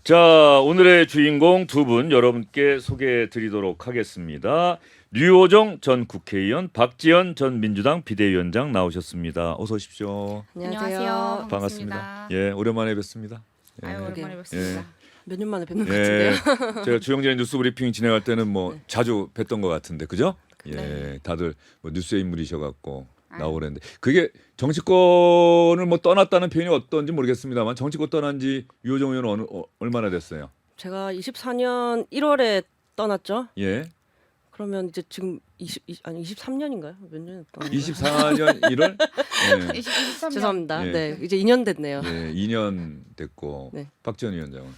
자, 오늘의 주인공 두 분 여러분께 소개해 드리도록 하겠습니다. 류호정 전 국회의원, 박지원 전 민주당 비대위원장 나오셨습니다. 어서 오십시오. 안녕하세요. 반갑습니다. 예, 오랜만에 뵙습니다. 예. 아유, 오랜만에 뵙습니다. 몇 년 만에 뵙는 것 예, 같은데요. 제가 주영진의 뉴스 브리핑 진행할 때는 뭐 네. 자주 뵀던 것 같은데, 그죠? 예, 네. 다들 뭐 뉴스의 인물이셔갖고 아유. 나오랬는데 그게 정치권을 뭐 떠났다는 표현이 어떤지 모르겠습니다만 정치권 떠난지 류호정 의원은 얼마나 됐어요? 제가 24년 1월에 떠났죠. 예. 그러면 이제 지금 23년인가요? 몇 년 떠났나요? 24년 1월? 예. 23년. 죄송합니다. 예. 네, 이제 2년 됐네요. 예, 2년 됐고 네. 박지원 위원장은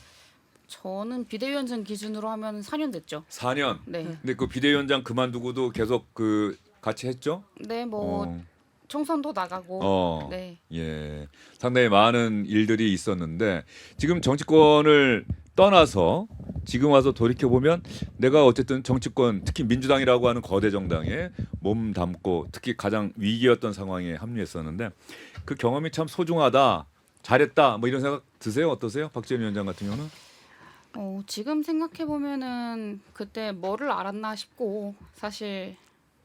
저는 비대위원장 기준으로 하면 4년 됐죠. 4년. 네. 근데 그 비대위원장 그만두고도 계속 그 같이 했죠? 네, 뭐 어. 총선도 나가고. 어. 네. 예. 상당히 많은 일들이 있었는데 지금 정치권을 떠나서 지금 와서 돌이켜 보면 내가 어쨌든 정치권 특히 민주당이라고 하는 거대 정당에 몸 담고 특히 가장 위기였던 상황에 합류했었는데 그 경험이 참 소중하다. 잘했다. 뭐 이런 생각 드세요? 어떠세요? 박지원 위원장 같은 경우는? 지금 생각해 보면은 그때 뭐를 알았나 싶고 사실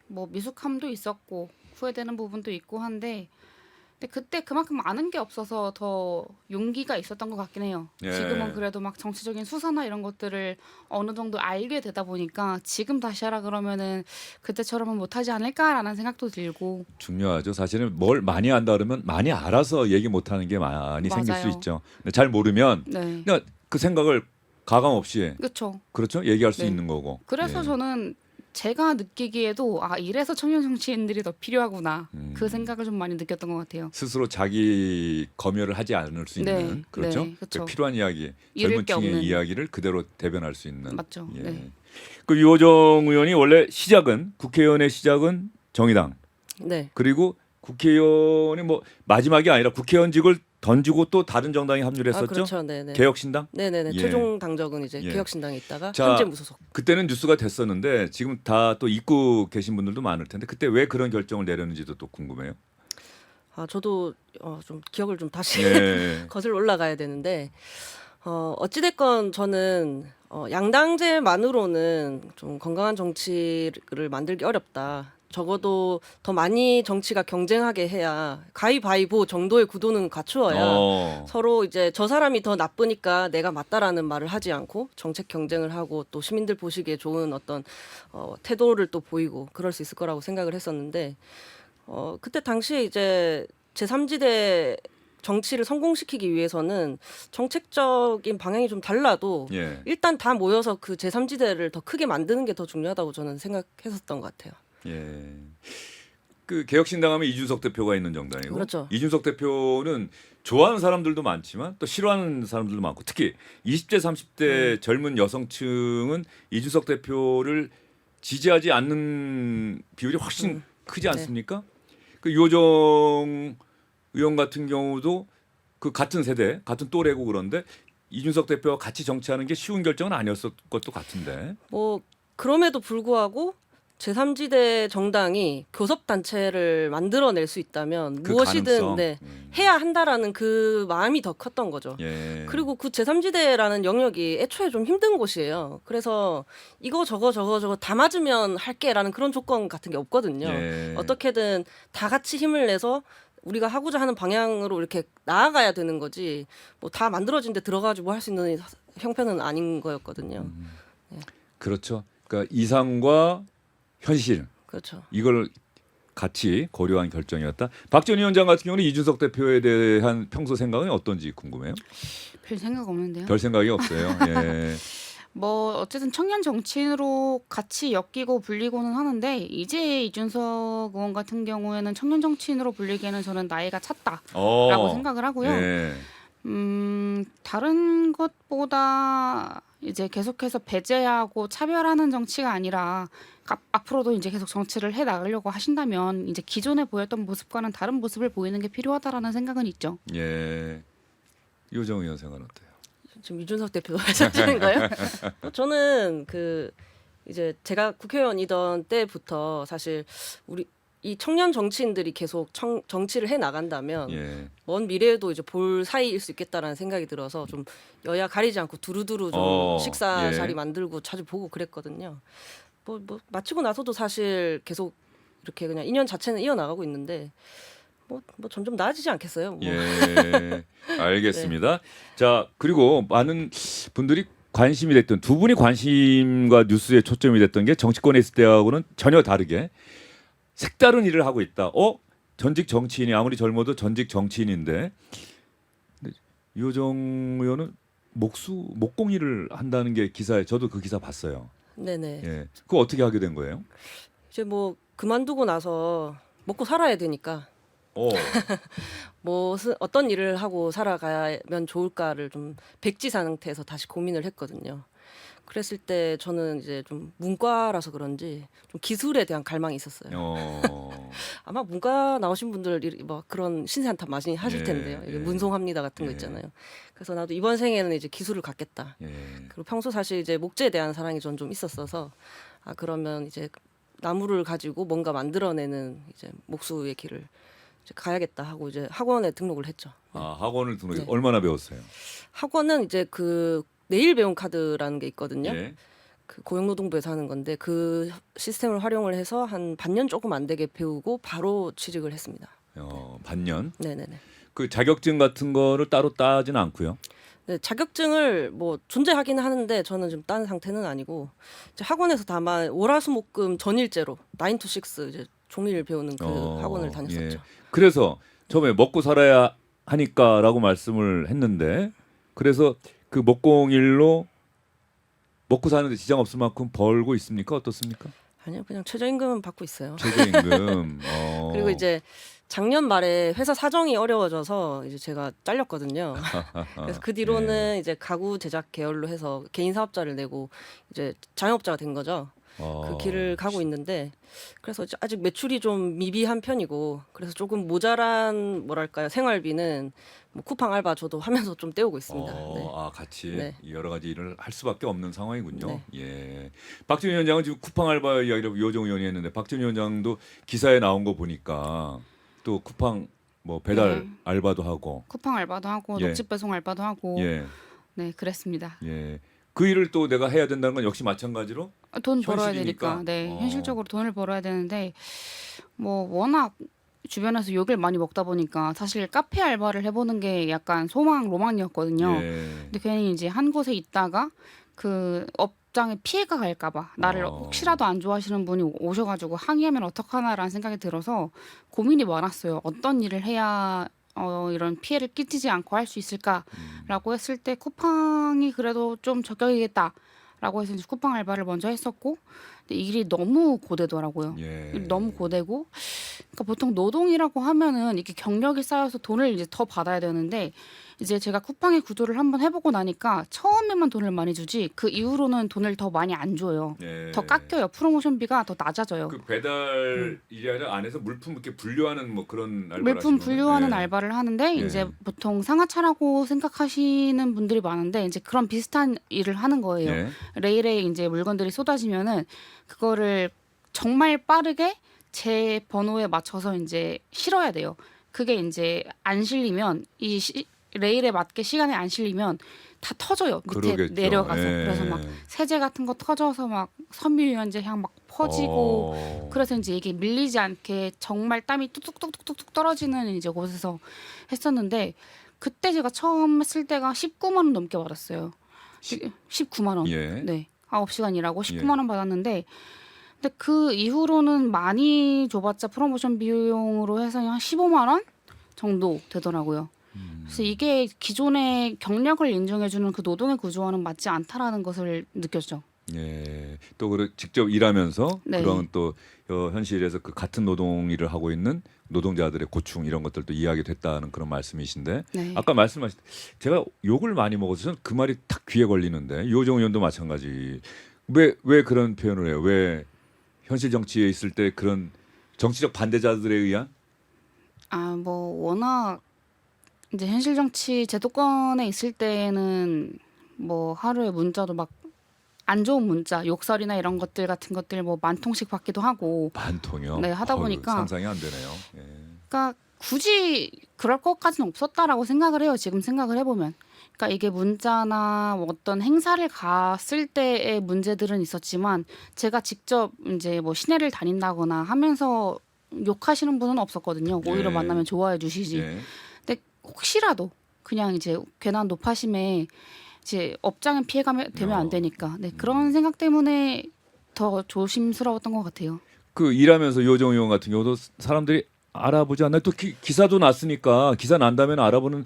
뭐 미숙함도 있었고 후회되는 부분도 있고 한데 근데 그때 그만큼 아는 게 없어서 더 용기가 있었던 것 같긴 해요. 예. 지금은 그래도 막 정치적인 수사나 이런 것들을 어느 정도 알게 되다 보니까 지금 다시 하라 그러면은 그때처럼은 못하지 않을까라는 생각도 들고 중요하죠. 사실은 뭘 많이 안다 그러면 많이 알아서 얘기 못하는 게 많이 생길 수 맞아요. 있죠. 근데 잘 모르면 네, 그러니까 그 생각을 가감 없이 그렇죠. 그렇죠. 얘기할 수 네. 있는 거고. 그래서 예. 저는 제가 느끼기에도 이래서 청년 정치인들이 더 필요하구나 그 생각을 좀 많이 느꼈던 것 같아요. 스스로 자기 검열을 하지 않을 수 있는 네, 그렇죠. 네, 그렇죠. 필요한 이야기, 잃을 젊은 게 층의 없는. 이야기를 그대로 대변할 수 있는. 맞죠. 예. 네. 그 류호정 의원이 원래 시작은 국회의원의 시작은 정의당 네. 그리고 국회의원이 뭐 마지막이 아니라 국회의원직을 던지고 또 다른 정당에 합류를 했었죠. 그렇죠. 네, 네. 개혁신당. 네네네. 예. 최종 당적은 이제 예. 개혁신당에 있다가 자, 현재 무소속. 그때는 뉴스가 됐었는데 지금 다 또 잊고 계신 분들도 많을 텐데 그때 왜 그런 결정을 내렸는지도 또 궁금해요. 저도 좀 기억을 좀 다시 예. 거슬러 올라가야 되는데 어찌됐건 저는 양당제만으로는 좀 건강한 정치를 만들기 어렵다. 적어도 더 많이 정치가 경쟁하게 해야 가위바위보 정도의 구도는 갖추어야 서로 이제 저 사람이 더 나쁘니까 내가 맞다라는 말을 하지 않고 정책 경쟁을 하고 또 시민들 보시기에 좋은 어떤 태도를 또 보이고 그럴 수 있을 거라고 생각을 했었는데 그때 당시에 이제 제3지대 정치를 성공시키기 위해서는 정책적인 방향이 좀 달라도 예. 일단 다 모여서 그 제3지대를 더 크게 만드는 게 더 중요하다고 저는 생각했었던 것 같아요. 예. 그 개혁신당 하면 이준석 대표가 있는 정당이고 그렇죠. 이준석 대표는 좋아하는 사람들도 많지만 또 싫어하는 사람들도 많고 특히 20대 30대 젊은 여성층은 이준석 대표를 지지하지 않는 비율이 훨씬 크지 않습니까? 그 유호정 의원 같은 경우도 그 같은 세대, 같은 또래고 그런데 이준석 대표와 같이 정치하는 게 쉬운 결정은 아니었을 것도 같은데. 뭐 그럼에도 불구하고 제3지대 정당이 교섭단체를 만들어낼 수 있다면 그 무엇이든 가능성. 네, 해야 한다라는 그 마음이 더 컸던 거죠. 예. 그리고 그 제3지대라는 영역이 애초에 좀 힘든 곳이에요. 그래서 이거 저거 다 맞으면 할게라는 그런 조건 같은 게 없거든요. 예. 어떻게든 다 같이 힘을 내서 우리가 하고자 하는 방향으로 이렇게 나아가야 되는 거지 뭐 다 만들어진 데 들어가지고 뭐 할 수 있는 형편은 아닌 거였거든요. 그렇죠. 그러니까 이상과 현실 그렇죠. 이걸 같이 고려한 결정이었다. 박지원 위원장 같은 경우는 이준석 대표에 대한 평소 생각은 어떤지 궁금해요. 별 생각 없는데요. 별 생각이 없어요. 예. 뭐 어쨌든 청년 정치인으로 같이 엮이고 불리고는 하는데 이제 이준석 의원 같은 경우에는 청년 정치인으로 불리기에는 저는 나이가 찼다라고 생각을 하고요. 예. 다른 것보다 이제 계속해서 배제하고 차별하는 정치가 아니라 앞으로도 이제 계속 정치를 해 나가려고 하신다면 이제 기존에 보였던 모습과는 다른 모습을 보이는 게 필요하다라는 생각은 있죠. 예. 유호정 의원 생각은 어때요? 지금 이준석 대표 말씀하시는가요? 저는 그 이제 제가 국회의원이던 때부터 사실 우리 이 청년 정치인들이 계속 정치를 해 나간다면 예. 먼 미래에도 이제 볼 사이일 수 있겠다라는 생각이 들어서 좀 여야 가리지 않고 두루두루 좀 식사 예. 자리 만들고 자주 보고 그랬거든요. 뭐 마치고 나서도 사실 계속 이렇게 그냥 인연 자체는 이어나가고 있는데 뭐 점점 나아지지 않겠어요. 뭐. 예. 알겠습니다. 자, 그리고 많은 분들이 관심이 됐던 두 분이 관심과 뉴스에 초점이 됐던 게 정치권에 있을 때하고는 전혀 다르게 색다른 일을 하고 있다. 전직 정치인이 아무리 젊어도 전직 정치인인데 근데 유호정 의원은 목공 일을 한다는 게 기사에 저도 그 기사 봤어요. 네네. 예. 그거 어떻게 하게 된 거예요? 이제 뭐 그만두고 나서 먹고 살아야 되니까 어. 어떤 일을 하고 살아가면 좋을까를 좀 백지 상태에서 다시 고민을 했거든요. 그랬을 때 저는 이제 좀 문과라서 그런지 좀 기술에 대한 갈망이 있었어요. 아마 문과 나오신 분들 뭐 그런 신세한탄 많이 하실 예, 텐데요. 이게 예. 문송합니다 같은 거 예. 있잖아요. 그래서 나도 이번 생에는 이제 기술을 갖겠다. 예. 그리고 평소 사실 이제 목재에 대한 사랑이 전 좀 있었어서 그러면 이제 나무를 가지고 뭔가 만들어내는 이제 목수의 길을 이제 가야겠다 하고 이제 학원에 등록을 했죠. 아, 학원을 등록 네. 얼마나 배웠어요? 학원은 이제 그 내일 배움 카드라는 게 있거든요. 예. 그 고용노동부에서 하는 건데 그 시스템을 활용을 해서 한 반년 조금 안 되게 배우고 바로 취직을 했습니다. 반년. 네네네. 그 자격증 같은 거를 따로 따지는 않고요. 네, 자격증을 뭐 존재하기는 하는데 저는 좀 딴 상태는 아니고 이제 학원에서 다만 월화수목금 전일제로 9 to 6 이제 종일 배우는 그 학원을 다녔었죠. 예. 그래서 처음에 먹고 살아야 하니까라고 말씀을 했는데 그래서 그 목공일로 먹고 사는데 지장 없을 만큼 벌고 있습니까? 어떻습니까? 아니요, 그냥 최저임금은 받고 있어요. 최저임금. 그리고 이제 작년 말에 회사 사정이 어려워져서 이제 제가 잘렸거든요. 그래서 그 뒤로는 이제 가구 제작 계열로 해서 개인 사업자를 내고 이제 자영업자가 된 거죠. 그 길을 가고 있는데 그래서 이제 아직 매출이 좀 미비한 편이고 그래서 조금 모자란 뭐랄까요 생활비는 뭐 쿠팡 알바 저도 하면서 좀 때우고 있습니다. 네. 같이 네. 여러 가지 일을 할 수밖에 없는 상황이군요. 네. 예. 박준 위원장은 지금 쿠팡 알바 이야기를 유호정 의원이 했는데 박준 위원장도 기사에 나온 거 보니까 또 쿠팡 뭐 배달 네. 알바도 하고 쿠팡 알바도 하고 예. 녹집 배송 알바도 하고 예. 네 그랬습니다. 예. 그 일을 또 내가 해야 된다는 건 역시 마찬가지로 돈 벌어야 현실이니까. 되니까 네 현실적으로 돈을 벌어야 되는데 뭐 워낙 주변에서 욕을 많이 먹다 보니까 사실 카페 알바를 해보는 게 약간 소망 로망이었거든요. 예. 근데 괜히 이제 한 곳에 있다가 그 업장에 피해가 갈까봐 나를 혹시라도 안 좋아하시는 분이 오셔가지고 항의하면 어떡하나라는 생각이 들어서 고민이 많았어요. 어떤 일을 해야 이런 피해를 끼치지 않고 할 수 있을까라고 했을 때 쿠팡이 그래도 좀 적격이겠다라고 해서 이제 쿠팡 알바를 먼저 했었고 근데 일이 너무 고되더라고요. 예. 일이 너무 고되고 그러니까 보통 노동이라고 하면은 이렇게 경력이 쌓여서 돈을 이제 더 받아야 되는데 이제 제가 쿠팡의 구조를 한번 해보고 나니까 처음에만 돈을 많이 주지 그 이후로는 돈을 더 많이 안 줘요. 예. 더 깎여요. 프로모션비가 더 낮아져요. 그 배달 일이 아니라 안에서 물품 이렇게 분류하는 뭐 그런 알바를 물품 하시는 분류하는 거예요? 예. 알바를 하는데 예. 이제 보통 상하차라고 생각하시는 분들이 많은데 이제 그런 비슷한 일을 하는 거예요. 예. 레일에 이제 물건들이 쏟아지면은 그거를 정말 빠르게 제 번호에 맞춰서 이제 실어야 돼요. 그게 이제 안 실리면 레일에 맞게 시간에 안 실리면 다 터져요. 밑에 그러겠죠. 내려가서. 예. 그래서 막 세제 같은 거 터져서 막 섬유유연제 향 막 퍼지고 그래서 이제 이게 밀리지 않게 정말 땀이 뚝뚝뚝뚝뚝 떨어지는 이제 곳에서 했었는데 그때 제가 처음 했을 때가 19만 원 넘게 받았어요. 19만 원. 예. 네. 9시간 일하고 19만 원 받았는데 근데 그 이후로는 많이 줘봤자 프로모션 비용으로 해서 한 15만 원 정도 되더라고요. 그래서 이게 기존의 경력을 인정해주는 그 노동의 구조와는 맞지 않다라는 것을 느꼈죠. 예. 또 직접 일하면서 네. 그런 또 현실에서 그 같은 노동 일을 하고 있는 노동자들의 고충 이런 것들도 이야기를 했다는 그런 말씀이신데 네. 아까 말씀하신 제가 욕을 많이 먹어서 저는 그 말이 딱 귀에 걸리는데 유호정 의원도 마찬가지. 왜 그런 표현을 해요? 왜 현실 정치에 있을 때 그런 정치적 반대자들에 의한 뭐 워낙 이제 현실 정치 제도권에 있을 때는 뭐 하루에 문자도 막 안 좋은 문자, 욕설이나 이런 것들 같은 것들 뭐 만 통씩 받기도 하고. 반통이요. 네, 하다 보니까 상상이 안 되네요. 예. 그러니까 굳이 그럴 것까지는 없었다라고 생각을 해요. 지금 생각을 해보면. 그러니까 이게 문자나 뭐 어떤 행사를 갔을 때의 문제들은 있었지만 제가 직접 이제 뭐 시내를 다닌다거나 하면서 욕하시는 분은 없었거든요. 오히려 예. 만나면 좋아해 주시지. 예. 근데 혹시라도 그냥 이제 괜한 노파심에 이제 업장에 피해가 되면 안 되니까. 네, 그런 생각 때문에 더 조심스러웠던 것 같아요. 그 일하면서 요정 의원 같은 경우도 사람들이 알아보지 않나요? 또 기사도 났으니까 기사 난 다음에 알아보는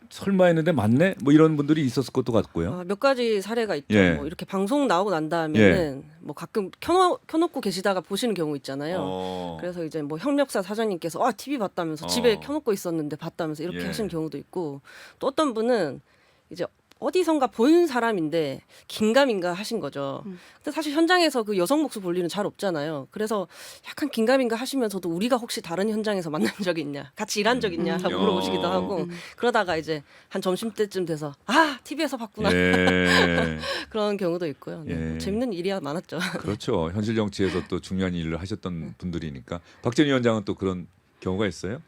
설마 했는데 맞네? 뭐 이런 분들이 있었을 것도 같고요. 몇 가지 사례가 있죠. 예. 뭐 이렇게 방송 나오고 난 다음에는 뭐 가끔 켜놓고 계시다가 보시는 경우 있잖아요. 그래서 이제 뭐 협력사 사장님께서 TV 봤다면서 집에 켜놓고 있었는데 봤다면서 이렇게 예. 하시는 경우도 있고, 또 어떤 분은 이제 어디선가 본 사람인데 긴가민가 하신 거죠. 근데 사실 현장에서 그 여성 목소 볼 일은 잘 없잖아요. 그래서 약간 긴가민가 하시면서도 우리가 혹시 다른 현장에서 만난 적이 있냐, 같이 일한 적 있냐 하고 물어보시기도 하고, 그러다가 이제 한 점심때쯤 돼서 TV에서 봤구나 예. 그런 경우도 있고요. 네, 예. 뭐 재밌는 일이야 많았죠. 그렇죠. 현실 정치에서 또 중요한 일을 하셨던 분들이니까. 박전 위원장은 또 그런 경우가 있어요?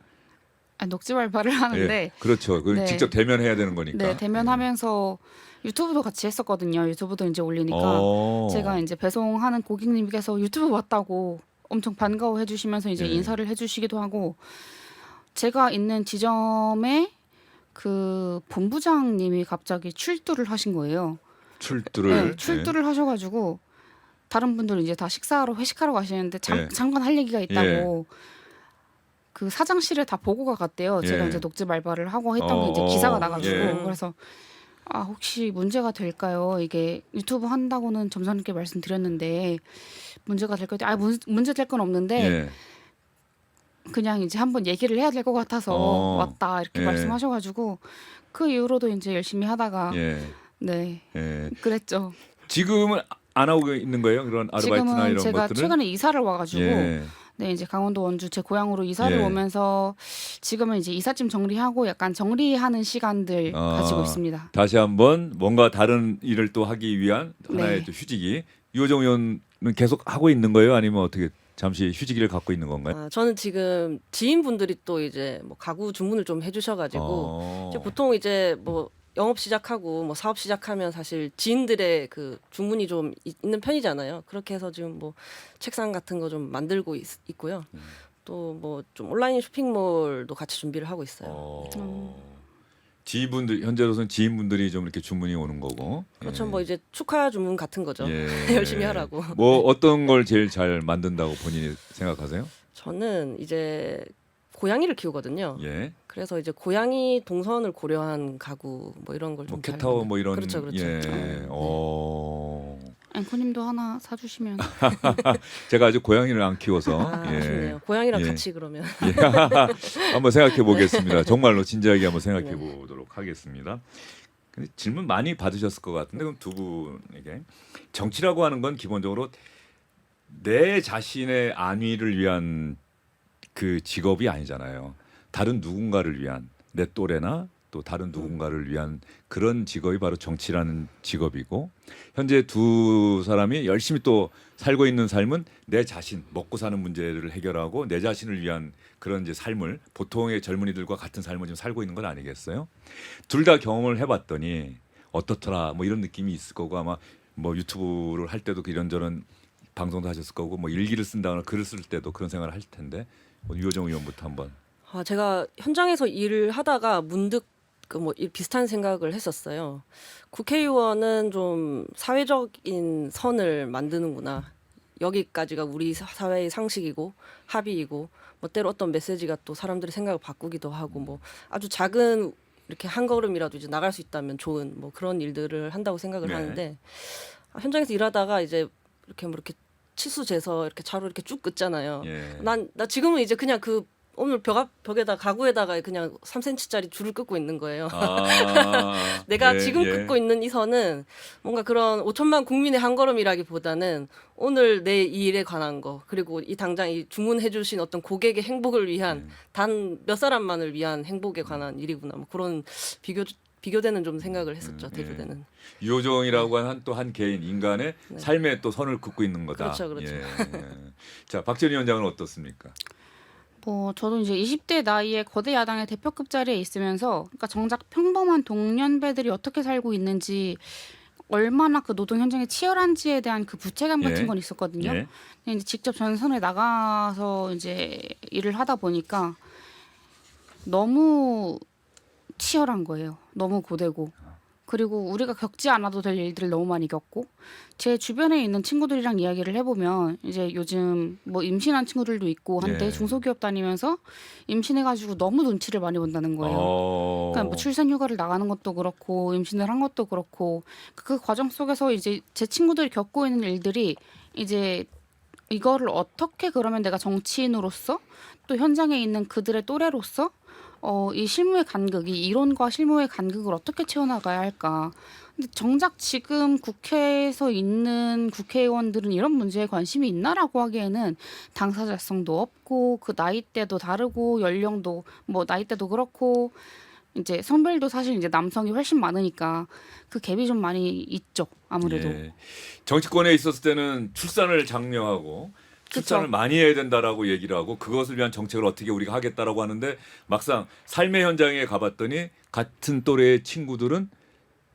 녹지발발을 하는데 예. 그렇죠. 그 네. 직접 대면해야 되는 거니까. 네, 대면하면서 유튜브도 같이 했었거든요. 유튜브도 이제 올리니까 제가 이제 배송하는 고객님께서 유튜브 왔다고 엄청 반가워해 주시면서 이제 예. 인사를 해주시기도 하고, 제가 있는 지점에 그 본부장님이 갑자기 출두를 하신 거예요. 출두를. 네, 출두를 하셔가지고 다른 분들은 이제 다 식사하러 회식하러 가시는데 예. 잠깐 할 얘기가 있다고 그 사장실에 다 보고가 갔대요. 제가 예. 이제 녹지말발을 하고 했던 게 이제 기사가 나가지고. 예. 그래서 혹시 문제가 될까요? 이게 유튜브 한다고는 점사님께 말씀드렸는데 문제가 될까요? 문제 될 건 없는데 예. 그냥 이제 한번 얘기를 해야 될 것 같아서 왔다 이렇게 예. 말씀하셔가지고 그 이후로도 이제 열심히 하다가 예. 네 예. 그랬죠. 지금은 안 하고 있는 거예요? 그런 아르바이트나 지금은 이런 제가 것들은? 최근에 이사를 와가지고 예. 네, 이제 강원도 원주 제 고향으로 이사를 예. 오면서 지금은 이제 이삿짐 정리하고 약간 정리하는 시간들 가지고 있습니다. 다시 한번 뭔가 다른 일을 또 하기 위한 하나의 네. 또 휴직이. 유호정 의원은 계속 하고 있는 거예요? 아니면 어떻게 잠시 휴직기를 갖고 있는 건가요? 저는 지금 지인분들이 또 이제 뭐 가구 주문을 좀 해주셔가지고 이제 보통 이제 뭐 영업 시작하고 뭐 사업 시작하면 사실 지인들의 그 주문이 좀 있는 편이잖아요. 그렇게 해서 지금 뭐 책상 같은 거 좀 만들고 있고요. 또 뭐 좀 온라인 쇼핑몰도 같이 준비를 하고 있어요. 지인분들 현재로서는 지인분들이 좀 이렇게 주문이 오는 거고. 그렇죠. 예. 뭐 이제 축하 주문 같은 거죠. 예. 열심히 하라고. 뭐 어떤 걸 제일 잘 만든다고 본인이 생각하세요? 저는 이제 고양이를 키우거든요. 예. 그래서 이제 고양이 동선을 고려한 가구 뭐 이런 걸 좀 뭐 캣타워 뭐 이런. 그렇죠, 그렇죠. 예. 네. 앵커님도 하나 사주시면. 제가 아직 고양이를 안 키워서. 아쉽네요. 고양이랑 예. 같이 그러면. 한번 생각해 보겠습니다. 정말로 진지하게 한번 생각해 보도록 하겠습니다. 근데 질문 많이 받으셨을 것 같은데 그럼 두 분에게 정치라고 하는 건 기본적으로 내 자신의 안위를 위한 그 직업이 아니잖아요. 다른 누군가를 위한 내 또래나 또 다른 누군가를 위한 그런 직업이 바로 정치라는 직업이고, 현재 두 사람이 열심히 또 살고 있는 삶은 내 자신 먹고 사는 문제를 해결하고 내 자신을 위한 그런 이제 삶을 보통의 젊은이들과 같은 삶을 지금 살고 있는 건 아니겠어요? 둘 다 경험을 해봤더니 어떻더라 뭐 이런 느낌이 있을 거고, 아마 뭐 유튜브를 할 때도 이런저런 방송도 하셨을 거고 뭐 일기를 쓴다거나 글을 쓸 때도 그런 생각을 할 텐데 유호정 의원부터 한번. 제가 현장에서 일을 하다가 문득 뭐 비슷한 생각을 했었어요. 국회의원은 좀 사회적인 선을 만드는구나. 여기까지가 우리 사회의 상식이고 합의이고, 뭐 때로 어떤 메시지가 또 사람들의 생각을 바꾸기도 하고, 뭐 아주 작은 이렇게 한 걸음이라도 이제 나갈 수 있다면 좋은 뭐 그런 일들을 한다고 생각을 하는데, 현장에서 일하다가 이제 이렇게 뭐 이렇게 치수 재서 이렇게 자루 이렇게 쭉 긋잖아요. 예. 나 지금은 이제 그냥 그 오늘 벽에다 가구에다가 그냥 3cm짜리 줄을 긋고 있는 거예요. 내가 지금 긋고 있는 이 선은 뭔가 그런 5천만 국민의 한 걸음이라기보다는 오늘 내 이 일에 관한 거, 그리고 이 당장 이 주문해주신 어떤 고객의 행복을 위한 단 몇 사람만을 위한 행복에 관한 일이구나. 뭐 그런 비교되는 좀 생각을 했었죠. 대조되는. 유호정이라고 한 또 한 개인 인간의 네. 삶에 또 선을 긋고 있는 거다. 그렇죠, 그렇죠. 예. 자, 박지원 위원장은 어떻습니까? 뭐 저도 이제 20대 나이에 거대 야당의 대표급 자리에 있으면서 그러니까 정작 평범한 동년배들이 어떻게 살고 있는지 얼마나 그 노동 현장이 치열한지에 대한 그 부채감 같은 예. 건 있었거든요. 예. 근데 이제 직접 전선에 나가서 이제 일을 하다 보니까 너무 치열한 거예요. 너무 고되고. 그리고 우리가 겪지 않아도 될 일들을 너무 많이 겪고 제 주변에 있는 친구들이랑 이야기를 해보면 이제 요즘 뭐 임신한 친구들도 있고 한때 예. 중소기업 다니면서 임신해가지고 너무 눈치를 많이 본다는 거예요. 그러니까 뭐 출산휴가를 나가는 것도 그렇고 임신을 한 것도 그렇고 그 과정 속에서 이제 제 친구들이 겪고 있는 일들이 이제 이거를 어떻게 그러면 내가 정치인으로서 또 현장에 있는 그들의 또래로서 이 실무의 간극, 이 이론과 실무의 간극을 어떻게 채워나가야 할까? 근데 정작 지금 국회에서 있는 국회의원들은 이런 문제에 관심이 있나라고 하기에는 당사자성도 없고 그 나이대도 다르고 연령도 뭐 나이대도 그렇고 이제 성별도 사실 이제 남성이 훨씬 많으니까 그 갭이 좀 많이 있죠. 아무래도. 예. 정치권에 있었을 때는 출산을 장려하고 출산을 그쵸. 많이 해야 된다라고 얘기를 하고 그것을 위한 정책을 어떻게 우리가 하겠다라고 하는데 막상 삶의 현장에 가봤더니 같은 또래의 친구들은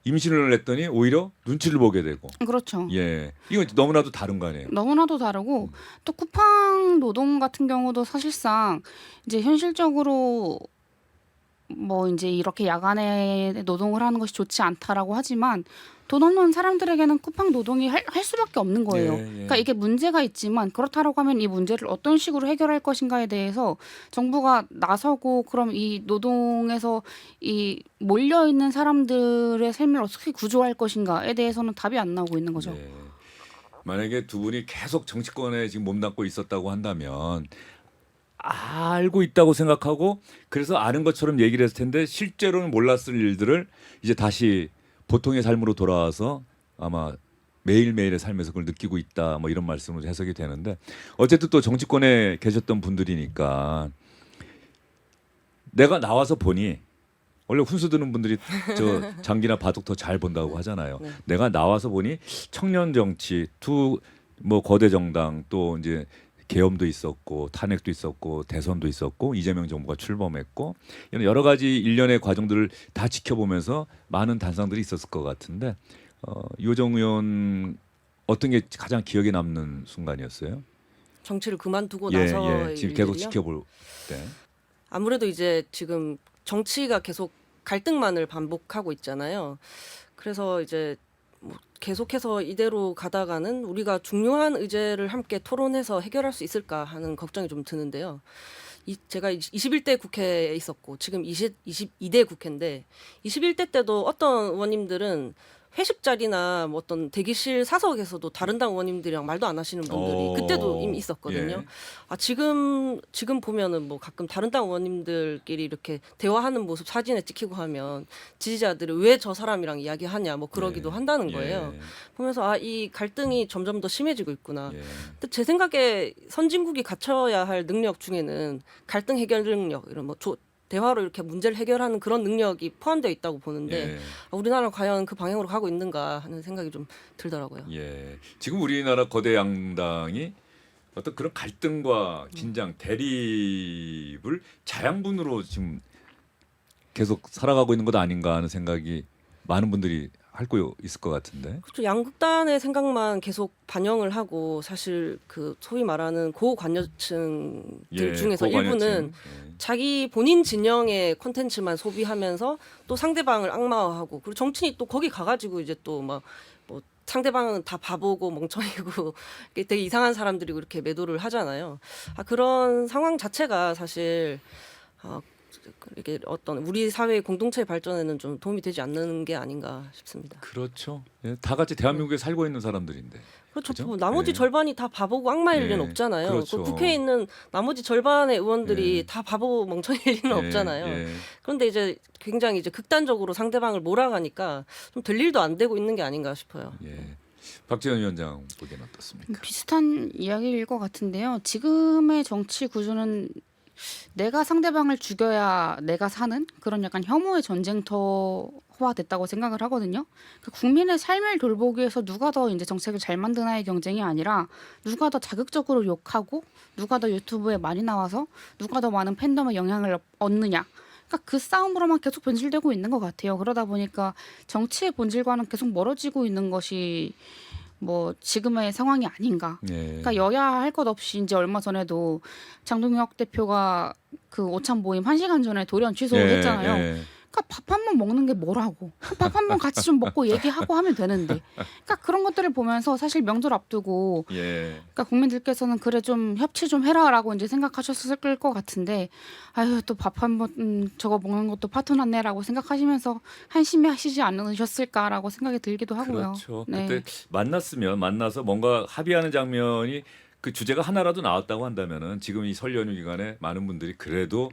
임신을 했더니 오히려 눈치를 보게 되고 그렇죠. 예 이건 너무나도 다른 거 아니에요. 너무나도 다르고 또 쿠팡 노동 같은 경우도 사실상 이제 현실적으로 뭐 이제 이렇게 야간에 노동을 하는 것이 좋지 않다라고 하지만 돈 없는 사람들에게는 쿠팡 노동이 할 수밖에 없는 거예요. 예, 예. 그러니까 이게 문제가 있지만 그렇다라고 하면 이 문제를 어떤 식으로 해결할 것인가에 대해서 정부가 나서고 그럼 이 노동에서 이 몰려 있는 사람들의 삶을 어떻게 구조할 것인가에 대해서는 답이 안 나오고 있는 거죠. 예. 만약에 두 분이 계속 정치권에 지금 몸담고 있었다고 한다면 알고 있다고 생각하고 그래서 아는 것처럼 얘기를 했을 텐데 실제로는 몰랐을 일들을 이제 다시 보통의 삶으로 돌아와서 아마 매일매일의 삶에서 그걸 느끼고 있다 뭐 이런 말씀으로 해석이 되는데 어쨌든 또 정치권에 계셨던 분들이니까 내가 나와서 보니 원래 훈수 드는 분들이 저 장기나 바둑 더 잘 본다고 하잖아요. 네. 내가 나와서 보니 청년 정치, 뭐 거대 정당 또 이제 계엄도 있었고 탄핵도 있었고 대선도 있었고 이재명 정부가 출범했고 이런 여러 가지 일련의 과정들을 다 지켜보면서 많은 단상들이 있었을 것 같은데 유호정 의원 어떤 게 가장 기억에 남는 순간이었어요? 정치를 그만두고 나서 지금 계속 일들이요? 지켜볼 때. 아무래도 이제 지금 정치가 계속 갈등만을 반복하고 있잖아요. 그래서 이제 뭐 계속해서 이대로 가다가는 우리가 중요한 의제를 함께 토론해서 해결할 수 있을까 하는 걱정이 좀 드는데요. 제가 21대 국회에 있었고 지금 22대 국회인데 21대 때도 어떤 의원님들은 회식 자리나 뭐 어떤 대기실 사석에서도 다른 당 의원님들이랑 말도 안 하시는 분들이 그때도 이미 있었거든요. 예. 지금 보면은 뭐 가끔 다른 당 의원님들끼리 이렇게 대화하는 모습 사진에 찍히고 하면 지지자들이 왜 저 사람이랑 이야기하냐 뭐 그러기도 예. 한다는 거예요. 보면서 이 갈등이 점점 더 심해지고 있구나. 예. 근데 제 생각에 선진국이 갖춰야 할 능력 중에는 갈등 해결 능력 이런 뭐 대화로 이렇게 문제를 해결하는 그런 능력이 포함되어 있다고 보는데 예. 우리나라는 과연 그 방향으로 가고 있는가 하는 생각이 좀 들더라고요. 예. 지금 우리나라 거대 양당이 어떤 그런 갈등과 긴장, 대립을 자양분으로 지금 계속 살아가고 있는 것 아닌가 하는 생각이 많은 분들이 할 있을 것 같은데. 그렇죠. 양극단의 생각만 계속 반영을 하고 사실 그 소위 말하는 고관여층들 중에서 일부는 자기 본인 진영의 콘텐츠만 소비하면서 또 상대방을 악마화하고 그리고 정치인이 또 거기 가가지고 이제 또 막 뭐 상대방은 다 바보고 멍청이고 되게 이상한 사람들이고 이렇게 매도를 하잖아요. 그런 상황 자체가 사실 이게 어떤 우리 사회의 공동체 발전에는 좀 도움이 되지 않는 게 아닌가 싶습니다. 그렇죠. 예, 다 같이 대한민국에 살고 있는 사람들인데. 그렇죠. 그죠? 뭐 나머지 예. 절반이 다 바보고 악마일 리는 예, 없잖아요. 그렇죠. 그 국회에 있는 나머지 절반의 의원들이 예. 다 바보 멍청이일 리는 예, 없잖아요. 예. 그런데 이제 굉장히 이제 극단적으로 상대방을 몰아가니까 좀 될 일도 안 되고 있는 게 아닌가 싶어요. 예. 박지원 위원장 보기엔 어떻습니까? 비슷한 이야기일 것 같은데요. 지금의 정치 구조는 내가 상대방을 죽여야 내가 사는 그런 약간 혐오의 전쟁터화 됐다고 생각을 하거든요. 그 국민의 삶을 돌보기 위해서 누가 더 이제 정책을 잘 만드나의 경쟁이 아니라 누가 더 자극적으로 욕하고 누가 더 유튜브에 많이 나와서 누가 더 많은 팬덤의 영향을 얻느냐. 그러니까 그 싸움으로만 계속 변질되고 있는 것 같아요. 그러다 보니까 정치의 본질과는 계속 멀어지고 있는 것이 뭐 지금의 상황이 아닌가. 예. 그러니까 여야 할 것 없이 이제 얼마 전에도 장동혁 대표가 그 오찬 모임 1시간 전에 돌연 취소했잖아요. 예. 그러니까 밥 한 번 먹는 게 뭐라고. 밥 한 번 같이 좀 먹고 얘기하고 하면 되는데. 그러니까 그런 것들을 보면서 사실 명절 앞두고 예. 그러니까 국민들께서는 그래 좀 협치 좀 해라라고 이제 생각하셨을 것 같은데 아유 또 밥 한 번 저거 먹는 것도 파토났네라고 생각하시면서 한심해 하시지 않으셨을까라고 생각이 들기도 하고요. 그렇죠. 네. 그때 만나서 뭔가 합의하는 장면이 그 주제가 하나라도 나왔다고 한다면은 지금 이 설 연휴 기간에 많은 분들이 그래도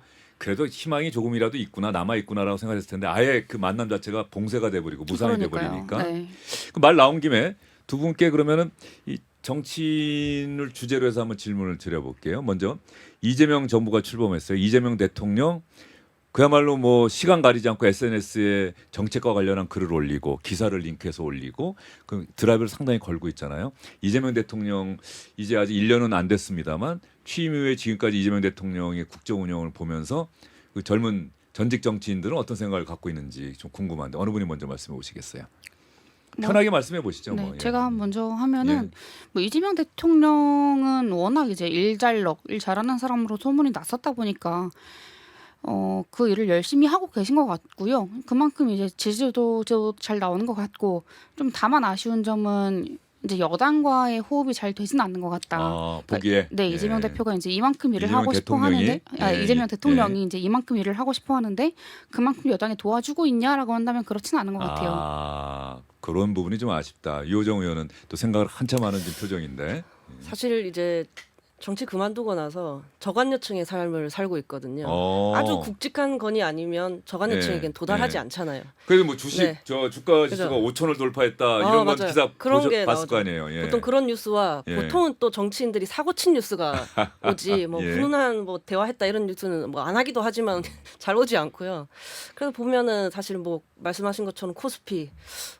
희망이 조금이라도 있구나 남아 있구나라고 생각했을 텐데 아예 그 만남 자체가 봉쇄가 돼버리고 무산이 그러니까요. 돼버리니까 네. 그 말 나온 김에 두 분께 그러면은 이 정치인을 주제로 해서 한번 질문을 드려볼게요. 먼저 이재명 정부가 출범했어요. 이재명 대통령 그야말로 뭐 시간 가리지 않고 SNS에 정책과 관련한 글을 올리고 기사를 링크해서 올리고 그 드라이브를 상당히 걸고 있잖아요. 이재명 대통령 이제 아직 1년은 안 됐습니다만 취임 이후에 지금까지 이재명 대통령의 국정 운영을 보면서 그 젊은 전직 정치인들은 어떤 생각을 갖고 있는지 좀 궁금한데 어느 분이 먼저 말씀해 보시겠어요? 편하게 말씀해 보시죠. 네, 뭐. 예. 제가 먼저 하면은 예. 뭐 이재명 대통령은 워낙 이제 일 잘하는 사람으로 소문이 났었다 보니까 그 일을 열심히 하고 계신 것 같고요. 그만큼 이제 지지도 잘 나오는 것 같고 좀 다만 아쉬운 점은 이제 여당과의 호흡이 잘 되지는 않는 것 같다. 아, 보기에 네, 이재명 예. 대표가 이제 이만큼 일을 이재명 하고 싶어 대통령이? 하는데, 예, 이재명 대통령이 이제 이만큼 일을 하고 싶어 하는데 그만큼 여당이 도와주고 있냐라고 한다면 그렇지는 않은 것 같아요. 아, 그런 부분이 좀 아쉽다. 이호정 의원은 또 생각을 한참 하는 지금 표정인데. 사실 이제 정치 그만두고 나서 저간여층의 삶을 살고 있거든요. 어. 아주 굵직한 건이 아니면 저간여층에겐 네, 도달하지 네. 않잖아요. 그래서 뭐 주식 네. 저 주가 지수가 그죠. 5천을 돌파했다 이런 건 맞아요. 기사 그런 게 봤을 나오죠. 거 아니에요. 예. 보통 그런 뉴스와 예. 보통은 또 정치인들이 사고 친 뉴스가 오지 뭐 예. 훈훈한 뭐 대화했다 이런 뉴스는 뭐 안 하기도 하지만 잘 오지 않고요. 그래서 보면은 사실 뭐 말씀하신 것처럼 코스피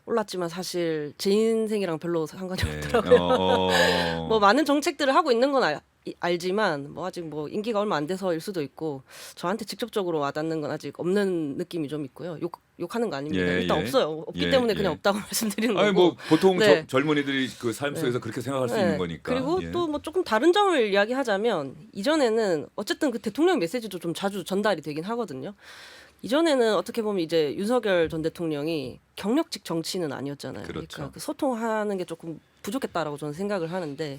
올랐지만 사실 제 인생이랑 별로 상관이 예. 없더라고요. 뭐 많은 정책들을 하고 있는 건 알지만 뭐 아직 뭐 임기가 얼마 안 돼서일 수도 있고 저한테 직접적으로 와닿는 건 아직 없는 느낌이 좀 있고요. 욕하는 거 아닙니다. 예, 일단 예. 없어요. 없기 예, 때문에 그냥 예. 없다고 말씀드리는 거고. 아니 뭐 보통 네. 젊은이들이 그 삶 속에서 그렇게 생각할 수 네. 있는 거니까. 그리고 예. 또 뭐 조금 다른 점을 이야기하자면 이전에는 어쨌든 그 대통령 메시지도 좀 자주 전달이 되긴 하거든요. 이전에는 어떻게 보면 이제 윤석열 전 대통령이 경력직 정치는 아니었잖아요. 그렇죠. 그러니까 그 소통하는 게 조금 부족했다라고 저는 생각을 하는데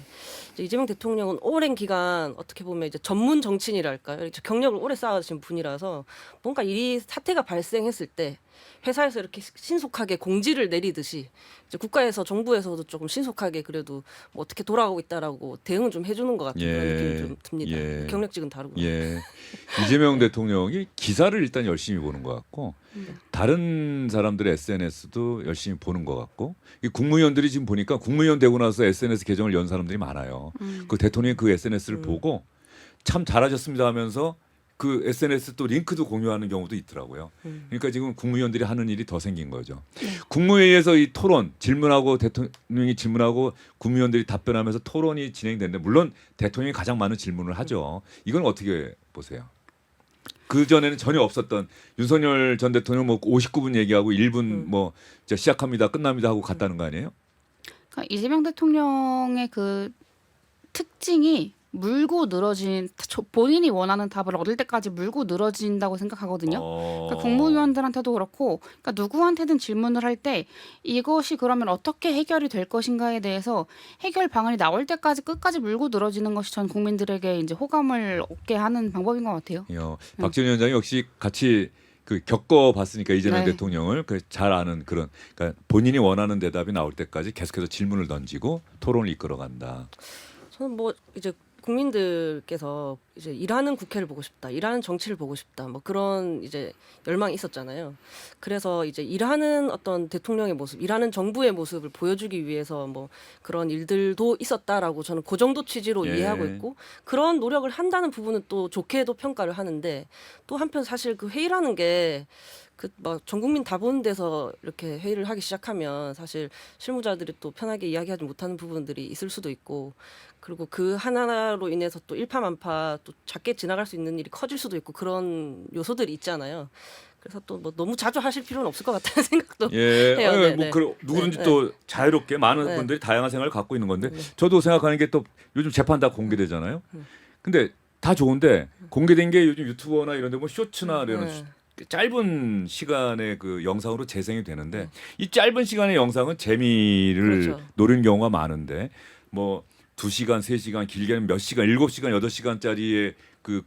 이제 이재명 대통령은 오랜 기간 어떻게 보면 이제 전문 정치인이랄까요? 이제 경력을 오래 쌓으신 분이라서 뭔가 사태가 발생했을 때 회사에서 이렇게 신속하게 공지를 내리듯이 이제 국가에서 정부에서도 조금 신속하게 그래도 뭐 어떻게 돌아가고 있다라고 대응을 좀 해주는 것 같은 그런 느낌이 좀 듭니다. 예. 경력직은 다르고. 예. 이재명 대통령이 기사를 일단 열심히 보는 것 같고 다른 사람들의 SNS도 열심히 보는 것 같고 이 국무위원들이 지금 보니까 국무위원 되고 나서 SNS 계정을 연 사람들이 많아요. 그 대통령이 그 SNS를 보고 참 잘하셨습니다 하면서 그 SNS 또 링크도 공유하는 경우도 있더라고요. 그러니까 지금 국무위원들이 하는 일이 더 생긴 거죠. 국무회의에서 이 토론 질문하고 대통령이 질문하고 국무위원들이 답변하면서 토론이 진행되는데 물론 대통령이 가장 많은 질문을 하죠. 이건 어떻게 보세요? 그 전에는 전혀 없었던 윤석열 전 대통령 뭐 59분 얘기하고 1분 뭐 이제 시작합니다, 끝납니다 하고 갔다는 거 아니에요? 그러니까 이재명 대통령의 그 특징이 물고 늘어진 본인이 원하는 답을 얻을 때까지 물고 늘어진다고 생각하거든요. 그러니까 국무위원들한테도 그렇고 그러니까 누구한테든 질문을 할 때 이것이 그러면 어떻게 해결이 될 것인가에 대해서 해결 방안이 나올 때까지 끝까지 물고 늘어지는 것이 전 국민들에게 이제 호감을 얻게 하는 방법인 것 같아요. 박지원 위원장이 역시 같이 그 겪어봤으니까 이재명 네. 대통령을 잘 아는 그런 그러니까 본인이 원하는 대답이 나올 때까지 계속해서 질문을 던지고 토론을 이끌어간다. 저는 뭐 이제 국민들께서 이제 일하는 국회를 보고 싶다, 일하는 정치를 보고 싶다, 뭐 그런 이제 열망이 있었잖아요. 그래서 이제 일하는 어떤 대통령의 모습, 일하는 정부의 모습을 보여주기 위해서 뭐 그런 일들도 있었다라고 저는 그 정도 취지로 예. 이해하고 있고, 그런 노력을 한다는 부분은 또 좋게도 평가를 하는데, 또 한편 사실 그 회의라는 게 그 막 전 국민 다 보는 데서 이렇게 회의를 하기 시작하면 사실 실무자들이 또 편하게 이야기하지 못하는 부분들이 있을 수도 있고, 그리고 그 하나로 인해서 또 일파만파 또 작게 지나갈 수 있는 일이 커질 수도 있고, 그런 요소들이 있잖아요. 그래서 또 뭐 너무 자주 하실 필요는 없을 것 같다는 생각도 예, 해요. 아니, 네, 뭐 네. 누구든지 네, 또 자유롭게 많은 네. 분들이 다양한 생각을 갖고 있는 건데 네. 저도 생각하는 게 또 요즘 재판 다 공개되잖아요. 근데 다 좋은데 공개된 게 요즘 유튜버나 이런 데 뭐 쇼츠나 이런 네. 짧은 시간의 그 영상으로 재생이 되는데 이 짧은 시간의 영상은 재미를 그렇죠. 노리는 경우가 많은데 뭐 2시간, 3시간, 길게는 몇 시간, 7시간, 8시간짜리의 그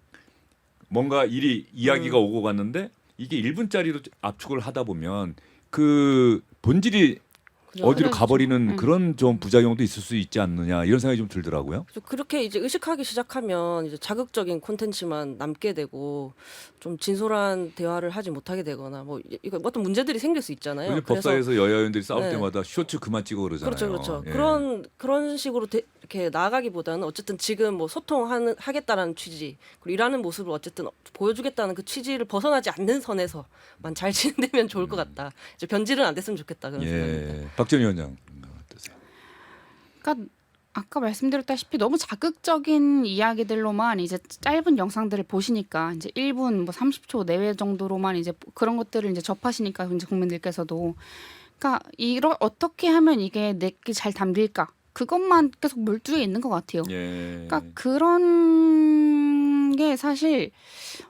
뭔가 이야기가 오고 갔는데 이게 1분짜리로 압축을 하다 보면 그 본질이 그죠. 어디로 그렇죠. 가버리는 그런 좀 부작용도 있을 수 있지 않느냐 이런 생각이 좀 들더라고요. 그래서 그렇게 이제 의식하기 시작하면 이제 자극적인 콘텐츠만 남게 되고, 좀 진솔한 대화를 하지 못하게 되거나 뭐 이거 어떤 문제들이 생길 수 있잖아요. 요즘 법사에서 여야 의원들이 싸울 네. 때마다 쇼츠 그만 찍어 그러잖아요. 그렇죠, 그렇죠. 예. 그런 식으로 이렇게 나아가기보다는 어쨌든 지금 뭐 소통하겠다라는 취지, 그리고 일하는 모습을 어쨌든 보여주겠다는 그 취지를 벗어나지 않는 선에서만 잘 진행되면 좋을 것 같다. 이제 변질은 안 됐으면 좋겠다, 그런 생각입니다. 예. 박전 위원장 어떠세요? 그러니까 아까 말씀드렸다시피 너무 자극적인 이야기들로만 이제 짧은 영상들을 보시니까 이제 1분 뭐 30초 내외 정도로만 이제 그런 것들을 이제 접하시니까 이제 국민들께서도, 그러니까 어떻게 하면 이게 내게 잘 담길까, 그것만 계속 몰두해 있는 것 같아요. 예. 그러니까 그런 게 사실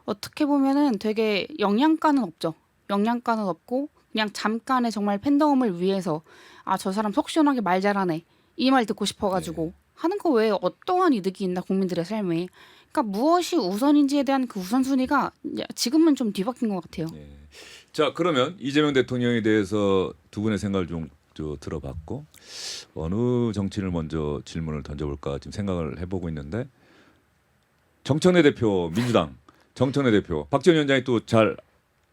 어떻게 보면은 되게 영양가는 없죠. 영양가는 없고 그냥 잠깐의 정말 팬덤을 위해서 저 사람 속 시원하게 말 잘하네, 이 말 듣고 싶어가지고 하는 거 외에 어떠한 이득이 있나 국민들의 삶에. 그러니까 무엇이 우선인지에 대한 그 우선순위가 지금은 좀 뒤바뀐 것 같아요. 예. 자 그러면 이재명 대통령에 대해서 두 분의 생각을 좀 들어봤고 어느 정치인을 먼저 질문을 던져볼까 지금 생각을 해보고 있는데 정청래 대표 민주당 정청래 대표 박지원 위원장이 또 잘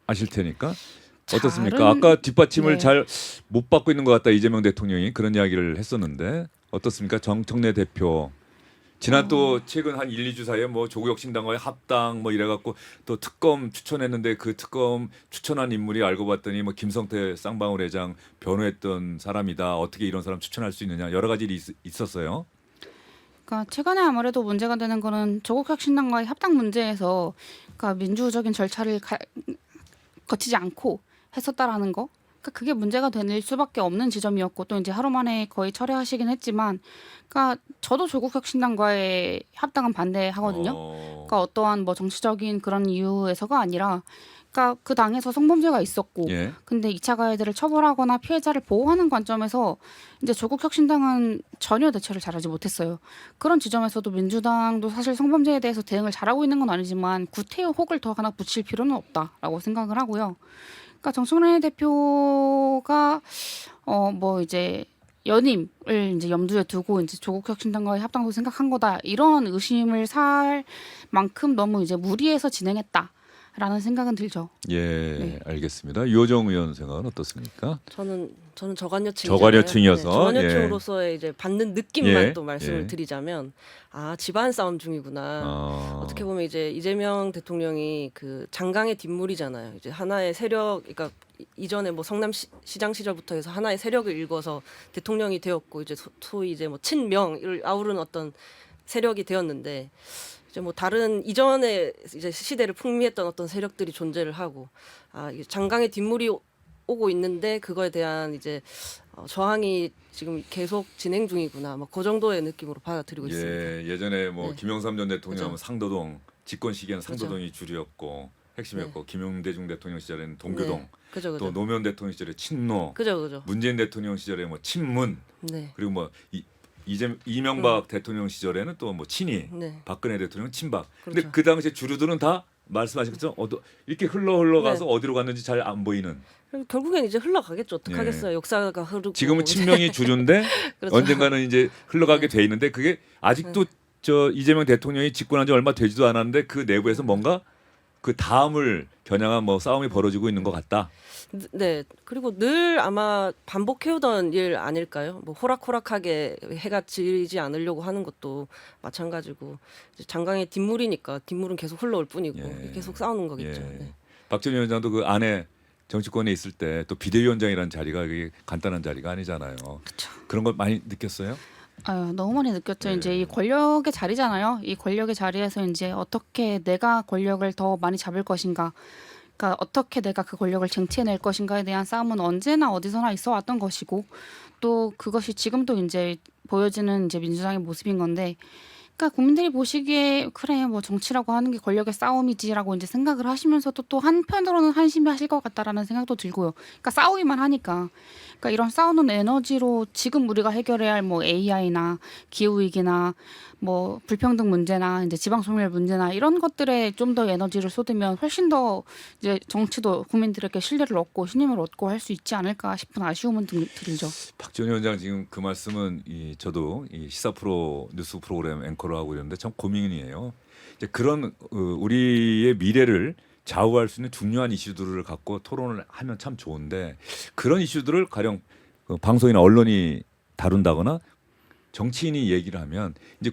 아실 테니까 어떻습니까? 잘은- 아까 뒷받침을 네. 잘 못 받고 있는 것 같다 이재명 대통령이 그런 이야기를 했었는데 어떻습니까? 정청래 대표 지난 또 최근 한 1, 2주 사이에 뭐 조국 혁신당과의 합당 뭐 이래갖고 또 특검 추천했는데 그 특검 추천한 인물이 알고 봤더니 뭐 김성태 쌍방울 회장 변호했던 사람이다. 어떻게 이런 사람 추천할 수 있느냐 여러 가지 일이 있었어요. 그러니까 최근에 아무래도 문제가 되는 거는 조국 혁신당과의 합당 문제에서 그러니까 민주적인 절차를 거치지 않고 했었다라는 거. 그러니까 그게 문제가 될 수밖에 없는 지점이었고, 또 이제 하루 만에 거의 철회하시긴 했지만, 그러니까 저도 조국 혁신당과의 합당은 반대하거든요. 그러니까 어떠한 뭐 정치적인 그런 이유에서가 아니라, 그러니까 그 당에서 성범죄가 있었고, 예. 근데 2차 가해들을 처벌하거나 피해자를 보호하는 관점에서 이제 조국 혁신당은 전혀 대처를 잘하지 못했어요. 그런 지점에서도 민주당도 사실 성범죄에 대해서 대응을 잘하고 있는 건 아니지만 구태여 혹을 더 하나 붙일 필요는 없다라고 생각을 하고요. 그러니까 정청래 대표가 뭐 이제 연임을 이제 염두에 두고 이제 조국 혁신당과의 합당도 생각한 거다, 이런 의심을 살 만큼 너무 이제 무리해서 진행했다라는 생각은 들죠. 예, 네. 알겠습니다. 유호정 의원 생각은 어떻습니까? 저는 저관여층 저관여층이어서, 저관여층으로서의 이제 받는 느낌만 예, 또 말씀을 예. 드리자면, 집안 싸움 중이구나. 어떻게 보면 이제 이재명 대통령이 그 장강의 뒷물이잖아요. 이제 하나의 세력, 그러니까 이전에 뭐 성남 시장 시절부터 해서 하나의 세력을 일궈서 대통령이 되었고, 이제 소위 이제 뭐 친명을 아우르는 어떤 세력이 되었는데, 이제 뭐 다른 이전에 이제 시대를 풍미했던 어떤 세력들이 존재를 하고, 이게 장강의 뒷물이 오고 있는데 그거에 대한 이제 저항이 지금 계속 진행 중이구나. 뭐 그 정도의 느낌으로 받아들이고 있습니다. 예, 예전에 뭐 네. 김영삼 전 대통령 그죠. 상도동 집권 시기에는 상도동이 주류였고 핵심이었고 김영대중 대통령 시절에는 동교동 네. 그죠, 또 그죠. 노무현 대통령 시절에 친노 그죠. 문재인 대통령 시절에 뭐 친문 네. 그리고 뭐 이명박 대통령 시절에는 또 뭐 친이 네. 박근혜 대통령 친박. 근데 그렇죠. 그 당시 주류들은 다 말씀하신 것처럼 이렇게 흘러가서 네. 어디로 갔는지 잘 안 보이는. 그럼 결국엔 이제 흘러가겠죠. 어떡하겠어요. 역사가 흐르고. 지금은 친명이 주류인데 그렇죠. 언젠가는 이제 흘러가게 돼 있는데 그게 아직도 저 이재명 대통령이 집권한 지 얼마 되지도 않았는데 그 내부에서 뭔가 그 다음을 겨냥한 뭐 싸움이 벌어지고 있는 것 같다. 네. 그리고 늘 아마 반복해오던 일 아닐까요? 뭐 호락호락하게 해가 지지 않으려고 하는 것도 마찬가지고 이제 장강의 뒷물이니까 뒷물은 계속 흘러올 뿐이고 예. 계속 싸우는 거겠죠. 예. 네. 박 전 위원장도 그 안에 정치권에 있을 때 또 비대위원장이라는 자리가 그게 간단한 자리가 아니잖아요. 그런 걸 많이 느꼈어요? 아유, 너무 많이 느꼈죠. 네. 이제 이 권력의 자리잖아요. 이 권력의 자리에서 이제 어떻게 내가 권력을 더 많이 잡을 것인가, 그러니까 어떻게 내가 그 권력을 쟁취해낼 것인가에 대한 싸움은 언제나 어디서나 있어 왔던 것이고, 또 그것이 지금도 이제 보여지는 이제 민주당의 모습인 건데, 그러니까 국민들이 보시기에 그래 뭐 정치라고 하는 게 권력의 싸움이지라고 이제 생각을 하시면서도 또 한편으로는 한심해 하실 것 같다라는 생각도 들고요. 그러니까 싸우기만 하니까. 그러니까 이런 싸우는 에너지로 지금 우리가 해결해야 할 뭐 AI나 기후 위기나 뭐 불평등 문제나 이제 지방소멸 문제나 이런 것들에 좀 더 에너지를 쏟으면 훨씬 더 이제 정치도 국민들에게 신뢰를 얻고 신임을 얻고 할 수 있지 않을까 싶은 아쉬움은 들죠. 박 전 위원장 지금 그 말씀은 저도 이 시사 프로 뉴스 프로그램 앵커를 하고 있는데 참 고민이에요. 이제 그런 우리의 미래를 좌우할 수 있는 중요한 이슈들을 갖고 토론을 하면 참 좋은데 그런 이슈들을 가령 방송이나 언론이 다룬다거나 정치인이 얘기를 하면 이제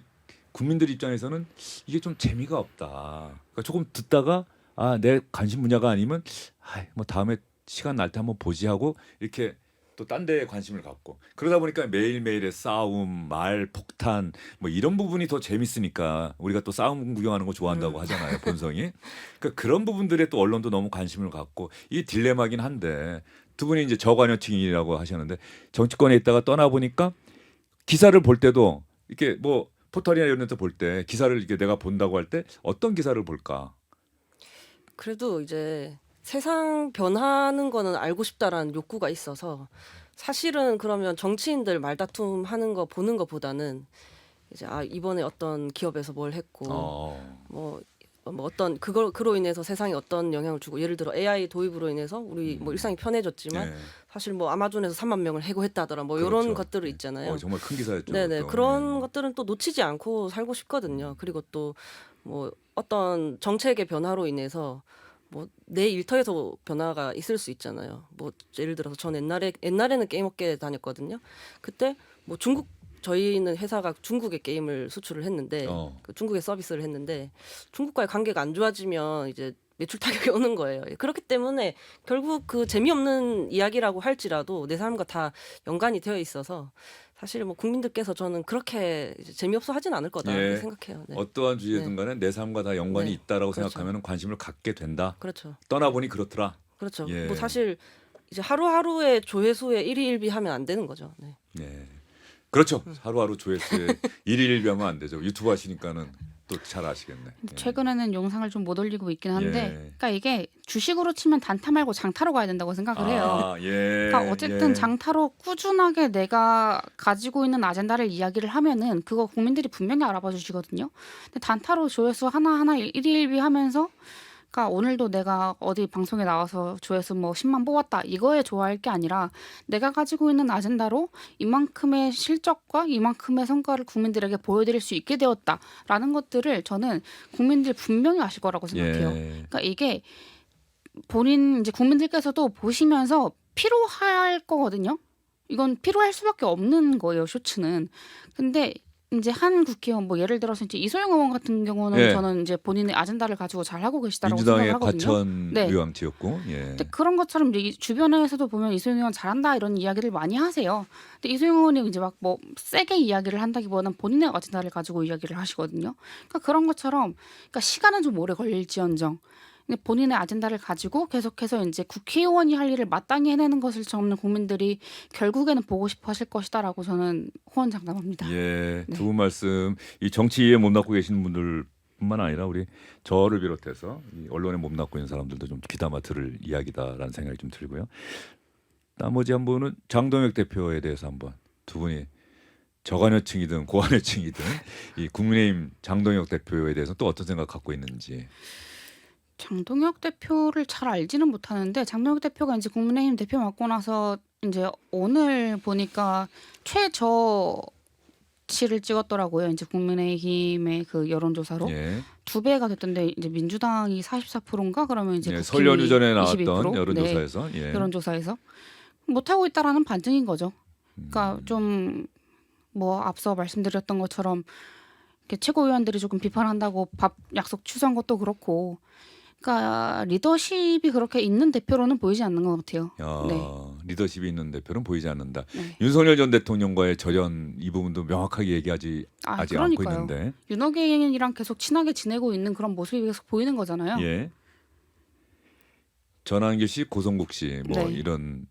국민들 입장에서는 이게 좀 재미가 없다. 그러니까 조금 듣다가 내 관심 분야가 아니면 뭐 다음에 시간 날 때 한번 보지 하고 이렇게 또 딴 데에 관심을 갖고 그러다 보니까 매일매일의 싸움, 말, 폭탄 뭐 이런 부분이 더 재밌으니까 우리가 또 싸움 구경하는 거 좋아한다고 하잖아요. 본성이. 그러니까 그런 부분들에 또 언론도 너무 관심을 갖고 이게 딜레마긴 한데 두 분이 이제 저관여층이라고 하셨는데 정치권에 있다가 떠나 보니까 기사를 볼 때도 이렇게 뭐 포털이나 이런 데서 볼 때 기사를 이렇게 내가 본다고 할 때 어떤 기사를 볼까? 그래도 이제 세상 변하는 거는 알고 싶다라는 욕구가 있어서 사실은 그러면 정치인들 말다툼 하는 거 보는 것보다는 이제 이번에 어떤 기업에서 뭘 했고 뭐 어떤 그로 인해서 세상에 어떤 영향을 주고 예를 들어 AI 도입으로 인해서 우리 뭐 일상이 편해졌지만 네. 사실 뭐 아마존에서 3만 명을 해고했다더라 뭐 그렇죠. 이런 것들을 있잖아요. 정말 큰 기사였죠. 네네 그것도. 그런 것들은 또 놓치지 않고 살고 싶거든요. 그리고 또 뭐 어떤 정책의 변화로 인해서 뭐 내 일터에서 변화가 있을 수 있잖아요. 뭐 예를 들어서 전 옛날에는 게임 업계에 다녔거든요. 그때 뭐 저희는 회사가 중국에 게임을 수출을 했는데 그 중국에 서비스를 했는데 중국과의 관계가 안 좋아지면 이제 매출 타격이 오는 거예요. 그렇기 때문에 결국 그 재미없는 이야기라고 할지라도 내 삶과 다 연관이 되어 있어서 사실 뭐 국민들께서 저는 그렇게 이제 재미없어 하진 않을 거다 예. 생각해요. 네. 어떠한 주제든 간에 내 삶과 다 연관이 네. 있다라고 그렇죠. 생각하면 관심을 갖게 된다. 그렇죠. 떠나보니 그렇더라. 그렇죠. 예. 뭐 사실 이제 하루하루의 조회수에 일희일비하면 안 되는 거죠. 네. 네. 그렇죠. 하루하루 조회수에 일일일비하면 안 되죠. 유튜브 하시니까는 또 잘 아시겠네. 예. 최근에는 영상을 좀 못 올리고 있긴 한데, 예. 그러니까 이게 주식으로 치면 단타 말고 장타로 가야 된다고 생각을 해요. 예. 그러니까 어쨌든 예. 장타로 꾸준하게 내가 가지고 있는 아젠다를 이야기를 하면은 그거 국민들이 분명히 알아봐 주시거든요. 근데 단타로 조회수 하나하나 일일비 하면서 그러니까 오늘도 내가 어디 방송에 나와서 조회수 뭐 10만 뽑았다 이거에 좋아할 게 아니라 내가 가지고 있는 아젠다로 이만큼의 실적과 이만큼의 성과를 국민들에게 보여드릴 수 있게 되었다라는 것들을 저는 국민들 분명히 아실 거라고 생각해요. 예. 그러니까 이게 본인 이제 국민들께서도 보시면서 피로할 거거든요. 이건 피로할 수밖에 없는 거예요, 쇼츠는. 근데 이제 한 국회의원 뭐 예를 들어서 이제 이소영 의원 같은 경우는 예. 저는 이제 본인의 아젠다를 가지고 잘 하고 계시다라고 민주당의 생각을 하거든요. 과천 네. 의왕지였고. 예. 근데 그런 것처럼 이제 주변에서도 보면 이소영 의원 잘한다 이런 이야기를 많이 하세요. 근데 이소영 의원이 이제 막 뭐 세게 이야기를 한다기보다는 본인의 아젠다를 가지고 이야기를 하시거든요. 그러니까 그런 것처럼 그러니까 시간은 좀 오래 걸릴지언정 근데 본인의 아젠다를 가지고 계속해서 이제 국회의원이 할 일을 마땅히 해내는 것을 저는 국민들이 결국에는 보고 싶어 하실 것이다라고 저는 호언장담합니다. 예. 네. 두 분 말씀 이 정치에 몸담고 계시는 분들뿐만 아니라 우리 저를 비롯해서 이 언론에 몸담고 있는 사람들도 좀 귀담아 들을 이야기다라는 생각이 좀 들고요. 나머지 한 분은 장동혁 대표에 대해서 한번 두 분이 저관여층이든 고관여층이든 이 국민의힘 장동혁 대표에 대해서 또 어떤 생각 갖고 있는지. 장동혁 대표를 잘 알지는 못하는데 장동혁 대표가 이제 국민의힘 대표 맡고 나서 이제 오늘 보니까 최저 수치를 찍었더라고요. 이제 국민의힘의 그 여론조사로 예. 2배가 됐던데 이제 민주당이 44%인가 그러면 이제 예, 설 연휴 전에 나왔던 22%? 여론조사에서 네, 예. 여론조사에서 못하고 있다라는 반증인 거죠. 그러니까 좀 뭐 앞서 말씀드렸던 것처럼 이렇게 최고위원들이 조금 비판한다고 밥 약속 취소한 것도 그렇고, 그러니까 리더십이 그렇게 있는 대표로는 보이지 않는 것 같아요. 네. 리더십이 있는 대표는 보이지 않는다. 네. 윤석열 전 대통령과의 절연 이 부분도 명확하게 얘기하지 아직 않고 그러니까요. 있는데. 윤석열이랑 계속 친하게 지내고 있는 그런 모습이 계속 보이는 거잖아요. 예. 전한길 씨, 고성국 씨, 뭐 네. 이런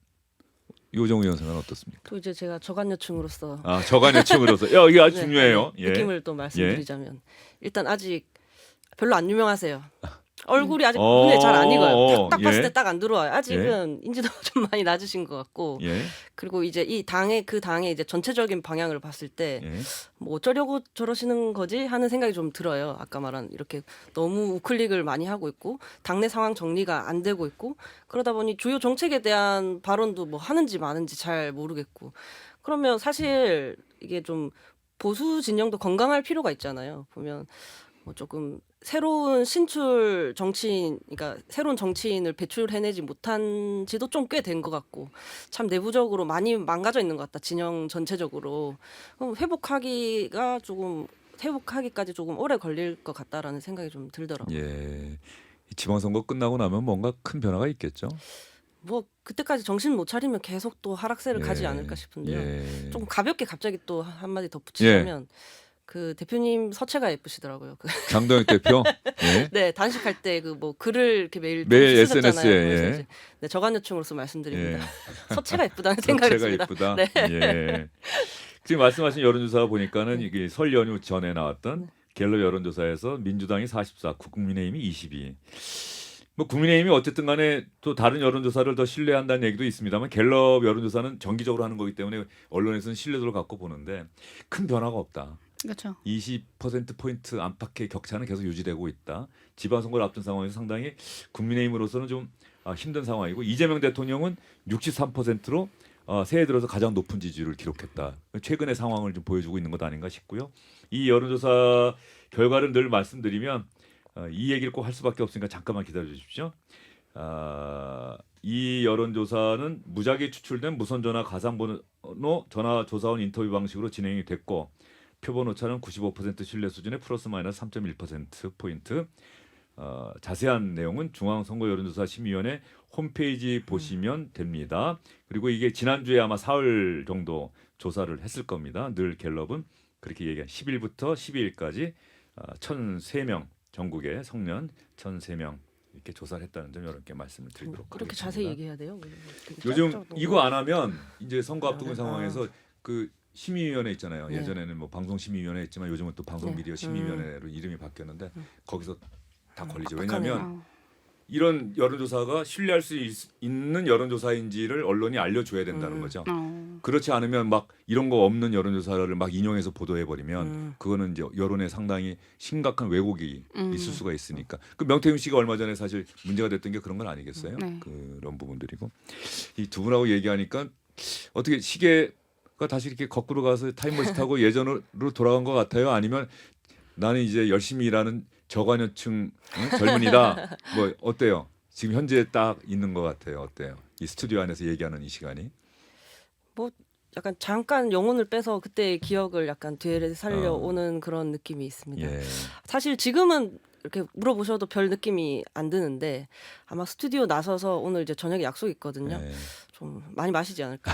요정 의원 생각은 어떻습니까? 또 이제 제가 저간여충으로서 저간여층으로서 이게 아주 네, 중요해요. 네, 예. 느낌을 또 말씀드리자면 일단 아직 별로 안 유명하세요. 얼굴이 아직 어, 눈에 잘 안 익어요. 딱 봤을 예. 때 딱 안 들어와요. 아직은 인지도가 좀 많이 낮으신 것 같고. 예. 그리고 이제 이 당의 이제 전체적인 방향을 봤을 때 예. 뭐 어쩌려고 저러시는 거지 하는 생각이 좀 들어요. 아까 말한 이렇게 너무 우클릭을 많이 하고 있고 당내 상황 정리가 안 되고 있고 그러다 보니 주요 정책에 대한 발언도 뭐 하는지 마는지 잘 모르겠고 그러면 사실 이게 좀 보수 진영도 건강할 필요가 있잖아요. 보면 뭐 조금 새로운 신출 정치인, 그러니까 새로운 정치인을 배출해내지 못한 지도 좀 꽤 된 것 같고 참 내부적으로 많이 망가져 있는 것 같다. 진영 전체적으로 그럼 회복하기까지 조금 오래 걸릴 것 같다라는 생각이 좀 들더라고요. 예. 이 지방선거 끝나고 나면 뭔가 큰 변화가 있겠죠. 뭐 그때까지 정신 못 차리면 계속 또 하락세를 가지 예. 않을까 싶은데요. 예. 조금 가볍게 갑자기 또 한마디 덧붙이자면 그 대표님 서체가 예쁘시더라고요. 장동혁 대표. 예. 네, 단식할 때 그 뭐 글을 이렇게 매일 매일 쓰셨잖아요. SNS 에, 그래서 예. 이제 네, 저간여충으로서 말씀드립니다. 예. 서체가 예쁘다는 생각이 자체가 듭니다. 이쁘다. 네. 예. 지금 말씀하신 여론조사 보니까는 이게 설 연휴 전에 나왔던 갤럽 여론조사에서 민주당이 44, 국민의힘이 22. 뭐 국민의힘이 어쨌든 간에 또 다른 여론조사를 더 신뢰한다는 얘기도 있습니다만 갤럽 여론조사는 정기적으로 하는 거기 때문에 언론에서는 신뢰도를 갖고 보는데 큰 변화가 없다. 그렇죠. 20%포인트 안팎의 격차는 계속 유지되고 있다. 지방선거를 앞둔 상황에서 상당히 국민의힘으로서는 좀 힘든 상황이고 이재명 대통령은 63%로 새해 들어서 가장 높은 지지율을 기록했다. 최근의 상황을 좀 보여주고 있는 것 아닌가 싶고요. 이 여론조사 결과를 늘 말씀드리면 이 얘기를 꼭 할 수밖에 없으니까 잠깐만 기다려 주십시오. 이 여론조사는 무작위 추출된 무선전화 가상번호 전화 조사원 인터뷰 방식으로 진행이 됐고 표본 오차는 95% 신뢰 수준의 플러스 마이너스 3.1%포인트. 자세한 내용은 중앙선거여론조사심의위원회 홈페이지 보시면 됩니다. 그리고 이게 지난주에 아마 사흘 정도 조사를 했을 겁니다. 늘 갤럽은 그렇게 얘기한 10일부터 12일까지 1,003명 전국의 성년 1,003명 이렇게 조사를 했다는 점 이렇게 말씀을 드리도록 그렇게 하겠습니다. 자세히 얘기해야 돼요? 요즘 이거 안 하면 이제 선거 앞두고 아. 상황에서 그 심의위원회 있잖아요. 네. 예전에는 뭐 방송심의위원회 있지만 요즘은 또 방송미디어 네. 심의위원회로 이름이 바뀌었는데 거기서 다 걸리죠. 빡빡하네요. 왜냐하면 이런 여론조사가 신뢰할 수 있는 여론조사인지를 언론이 알려줘야 된다는 거죠. 그렇지 않으면 막 이런 거 없는 여론조사를 막 인용해서 보도해버리면 그거는 이제 여론에 상당히 심각한 왜곡이 있을 수가 있으니까. 그 명태균 씨가 얼마 전에 사실 문제가 됐던 게 그런 건 아니겠어요? 네. 그런 부분들이고 이 두 분하고 얘기하니까 어떻게 시계가 다시 이렇게 거꾸로 가서 타임머신 타고 예전으로 돌아간 것 같아요? 아니면 나는 이제 열심히 일하는 저관여층 젊은이다. 뭐 어때요? 지금 현재 딱 있는 것 같아요. 어때요? 이 스튜디오 안에서 얘기하는 이 시간이. 뭐 약간 잠깐 영혼을 빼서 그때의 기억을 약간 되살려오는 그런 느낌이 있습니다. 예. 사실 지금은 이렇게 물어보셔도 별 느낌이 안 드는데 아마 스튜디오 나서서 오늘 이제 저녁에 약속 있거든요. 예. 좀 많이 마시지 않을까.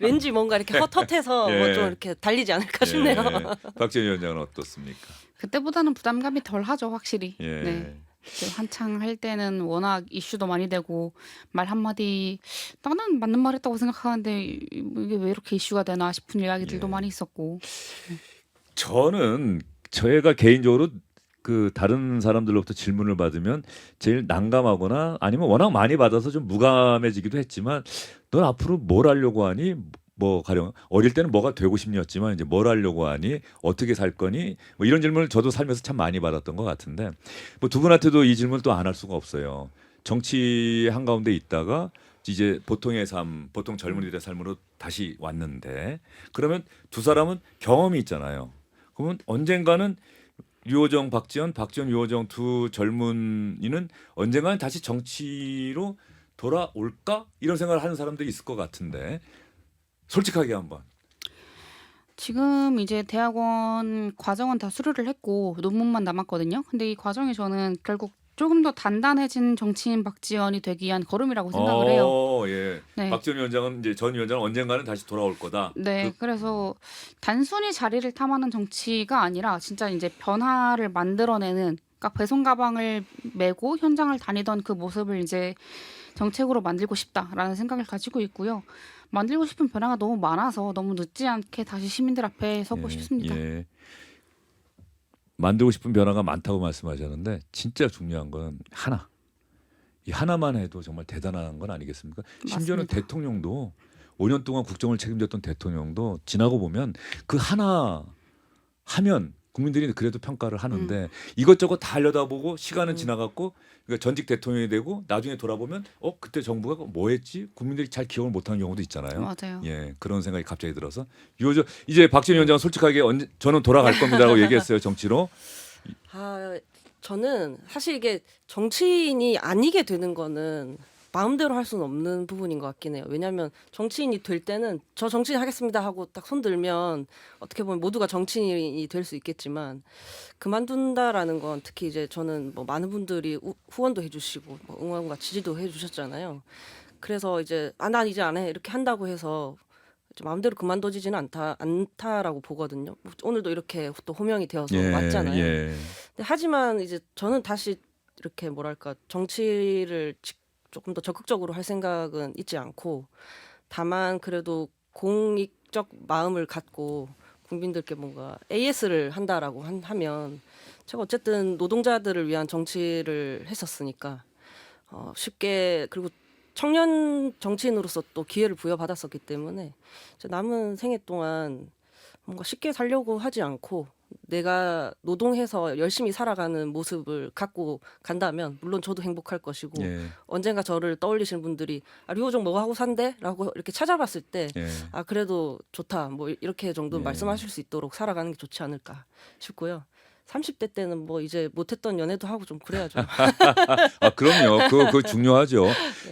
왠지 뭔가 이렇게 헛헛해서 예. 뭐 좀 이렇게 달리지 않을까 싶네요. 예. 박재현 위원장은 어떻습니까? 그때보다는 부담감이 덜 하죠, 확실히. 예. 네. 한창 할 때는 워낙 이슈도 많이 되고 말 한마디 나는 맞는 말 했다고 생각하는데 이게 왜 이렇게 이슈가 되나 싶은 이야기들도 예. 많이 있었고. 저는 저희가 개인적으로 그 다른 사람들로부터 질문을 받으면 제일 난감하거나 아니면 워낙 많이 받아서 좀 무감해지기도 했지만 넌 앞으로 뭘 하려고 하니? 뭐 가령 어릴 때는 뭐가 되고 싶니였지만 이제 뭘 하려고 하니? 어떻게 살 거니? 뭐 이런 질문을 저도 살면서 참 많이 받았던 것 같은데 뭐 두 분한테도 이 질문을 또 안 할 수가 없어요. 정치 한가운데 있다가 이제 보통의 삶, 보통 젊은이들의 삶으로 다시 왔는데 그러면 두 사람은 경험이 있잖아요. 그러면 언젠가는 류호정, 박지원, 류호정 두 젊은이는 언젠가는 다시 정치로 돌아올까 이런 생각을 하는 사람들이 있을 것 같은데 솔직하게 한번. 지금 이제 대학원 과정은 다 수료를 했고 논문만 남았거든요. 근데 이 과정이 저는 결국 조금 더 단단해진 정치인 박지원이 되기 위한 걸음이라고 생각을 해요. 예. 네. 박지원 위원장은 이제 전 위원장은 언젠가는 다시 돌아올 거다. 네, 그래서 단순히 자리를 탐하는 정치가 아니라 진짜 이제 변화를 만들어내는, 그러니까 배송 가방을 메고 현장을 다니던 그 모습을 이제 정책으로 만들고 싶다라는 생각을 가지고 있고요. 만들고 싶은 변화가 너무 많아서 너무 늦지 않게 다시 시민들 앞에 서고 싶습니다. 예. 만들고 싶은 변화가 많다고 말씀하셨는데 진짜 중요한 건 하나. 이 하나만 해도 정말 대단한 건 아니겠습니까? 심지어는 맞습니다. 대통령도 5년 동안 국정을 책임졌던 대통령도 지나고 보면 그 하나 하면 국민들이 그래도 평가를 하는데 이것저것 다 하려다보고 시간은 지나갔고 그러니까 전직 대통령이 되고 나중에 돌아보면 그때 정부가 뭐 했지? 국민들이 잘 기억을 못하는 경우도 있잖아요. 맞아요. 예, 그런 생각이 갑자기 들어서 요즘 이제 박지원 위원장은 솔직하게 저는 돌아갈 겁니다라고 얘기했어요 정치로. 저는 사실 이게 정치인이 아니게 되는 거는 마음대로 할 수는 없는 부분인 것 같긴 해요. 왜냐하면 정치인이 될 때는 저 정치인 하겠습니다 하고 딱 손들면 어떻게 보면 모두가 정치인이 될 수 있겠지만 그만둔다라는 건 특히 이제 저는 뭐 많은 분들이 후원도 해주시고 뭐 응원과 지지도 해주셨잖아요. 그래서 이제 난 이제 안 해 이렇게 한다고 해서 이제 마음대로 그만둬지지는 않다라고 보거든요. 오늘도 이렇게 또 호명이 되어서 왔잖아요. 예. 근데 하지만 이제 저는 다시 이렇게 뭐랄까 정치를 조금 더 적극적으로 할 생각은 있지 않고 다만 그래도 공익적 마음을 갖고 국민들께 뭔가 AS를 한다라고 하면 제가 어쨌든 노동자들을 위한 정치를 했었으니까 쉽게 그리고 청년 정치인으로서 또 기회를 부여받았었기 때문에 남은 생애 동안 뭔가 쉽게 살려고 하지 않고 내가 노동해서 열심히 살아가는 모습을 갖고 간다면 물론 저도 행복할 것이고 예. 언젠가 저를 떠올리시는 분들이 류호정 뭐 하고 산대? 라고 이렇게 찾아봤을 때 예. 그래도 좋다 뭐 이렇게 정도 예. 말씀하실 수 있도록 살아가는 게 좋지 않을까 싶고요. 30대 때는 뭐 이제 못했던 연애도 하고 좀 그래야죠. 그럼요. 그거 중요하죠.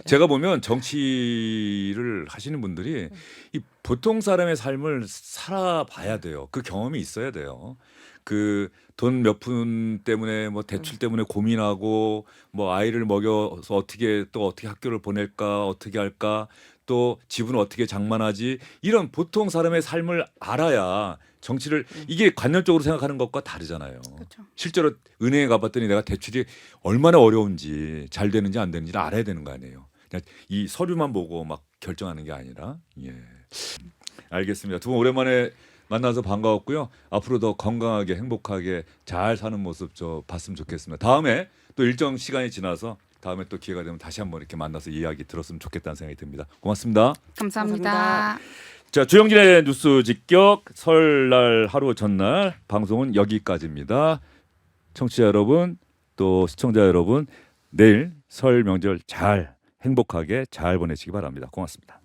제가 보면 정치를 하시는 분들이 이 보통 사람의 삶을 살아봐야 돼요. 그 경험이 있어야 돼요. 그 돈 몇 푼 때문에 뭐 대출 때문에 고민하고 뭐 아이를 먹여서 어떻게 학교를 보낼까 어떻게 할까 또 집은 어떻게 장만하지 이런 보통 사람의 삶을 알아야 정치를 이게 관념적으로 생각하는 것과 다르잖아요. 그렇죠. 실제로 은행에 가봤더니 내가 대출이 얼마나 어려운지 잘 되는지 안 되는지를 알아야 되는 거 아니에요. 그냥 이 서류만 보고 막 결정하는 게 아니라. 예. 알겠습니다. 두 분 오랜만에 만나서 반가웠고요. 앞으로 더 건강하게 행복하게 잘 사는 모습 봤으면 좋겠습니다. 다음에 또 일정 시간이 지나서 다음에 또 기회가 되면 다시 한번 이렇게 만나서 이야기 들었으면 좋겠다는 생각이 듭니다. 고맙습니다. 감사합니다. 감사합니다. 자, 주영진의 뉴스 직격 설날 하루 전날 방송은 여기까지입니다. 청취자 여러분 또 시청자 여러분 내일 설 명절 잘 행복하게 잘 보내시기 바랍니다. 고맙습니다.